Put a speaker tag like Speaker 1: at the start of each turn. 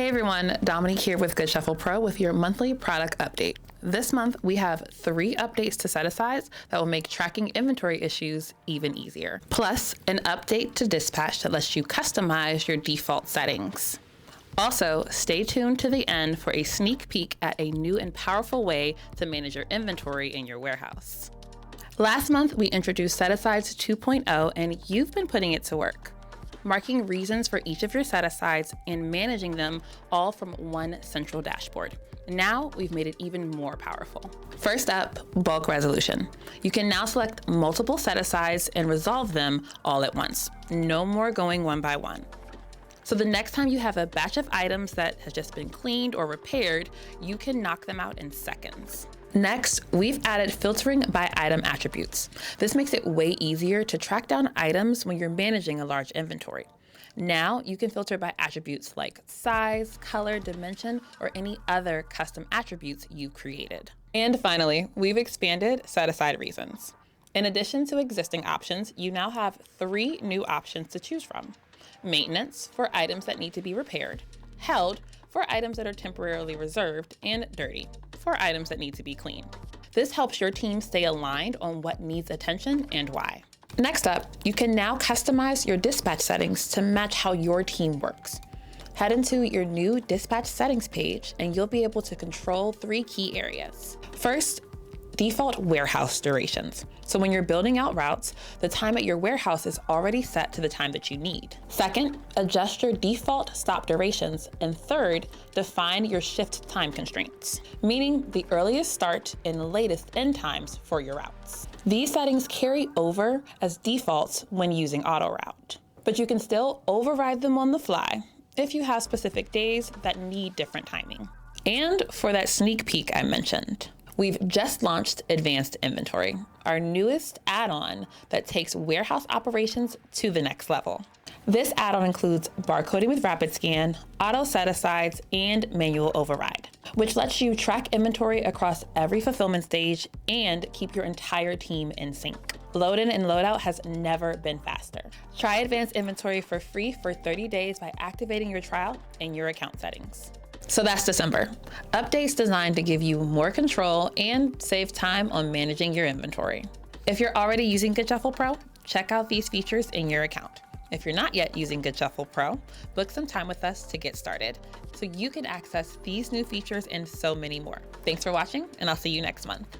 Speaker 1: Hey everyone, Dominique here with Goodshuffle Pro with your monthly product update. This month, we have 3 updates to set-asides that will make tracking inventory issues even easier. Plus, an update to Dispatch that lets you customize your default settings. Also, stay tuned to the end for a sneak peek at a new and powerful way to manage your inventory in your warehouse. Last month, we introduced Set-asides 2.0, and you've been putting it to work, marking reasons for each of your set-asides and managing them all from one central dashboard. Now we've made it even more powerful. First up, bulk resolution. You can now select multiple set-asides and resolve them all at once. No more going one by one. So the next time you have a batch of items that has just been cleaned or repaired, you can knock them out in seconds. Next, we've added filtering by item attributes. This makes it way easier to track down items when you're managing a large inventory. Now you can filter by attributes like size, color, dimension, or any other custom attributes you created. And finally, we've expanded set-aside reasons. In addition to existing options, you now have 3 new options to choose from. Maintenance, for items that need to be repaired. Held, for items that are temporarily reserved. And dirty, for items that need to be cleaned. This helps your team stay aligned on what needs attention and why. Next up, you can now customize your dispatch settings to match how your team works. Head into your new dispatch settings page and you'll be able to control 3 key areas. First, default warehouse durations. So when you're building out routes, the time at your warehouse is already set to the time that you need. Second, adjust your default stop durations. And third, define your shift time constraints, meaning the earliest start and latest end times for your routes. These settings carry over as defaults when using auto route, but you can still override them on the fly if you have specific days that need different timing. And for that sneak peek I mentioned, we've just launched Advanced Inventory, our newest add-on that takes warehouse operations to the next level. This add-on includes barcoding with rapid scan, auto set-asides, and manual override, which lets you track inventory across every fulfillment stage and keep your entire team in sync. Load in and load out has never been faster. Try Advanced Inventory for free for 30 days by activating your trial in your account settings. So that's December. Updates designed to give you more control and save time on managing your inventory. If you're already using Goodshuffle Pro, check out these features in your account. If you're not yet using Goodshuffle Pro, book some time with us to get started so you can access these new features and so many more. Thanks for watching, and I'll see you next month.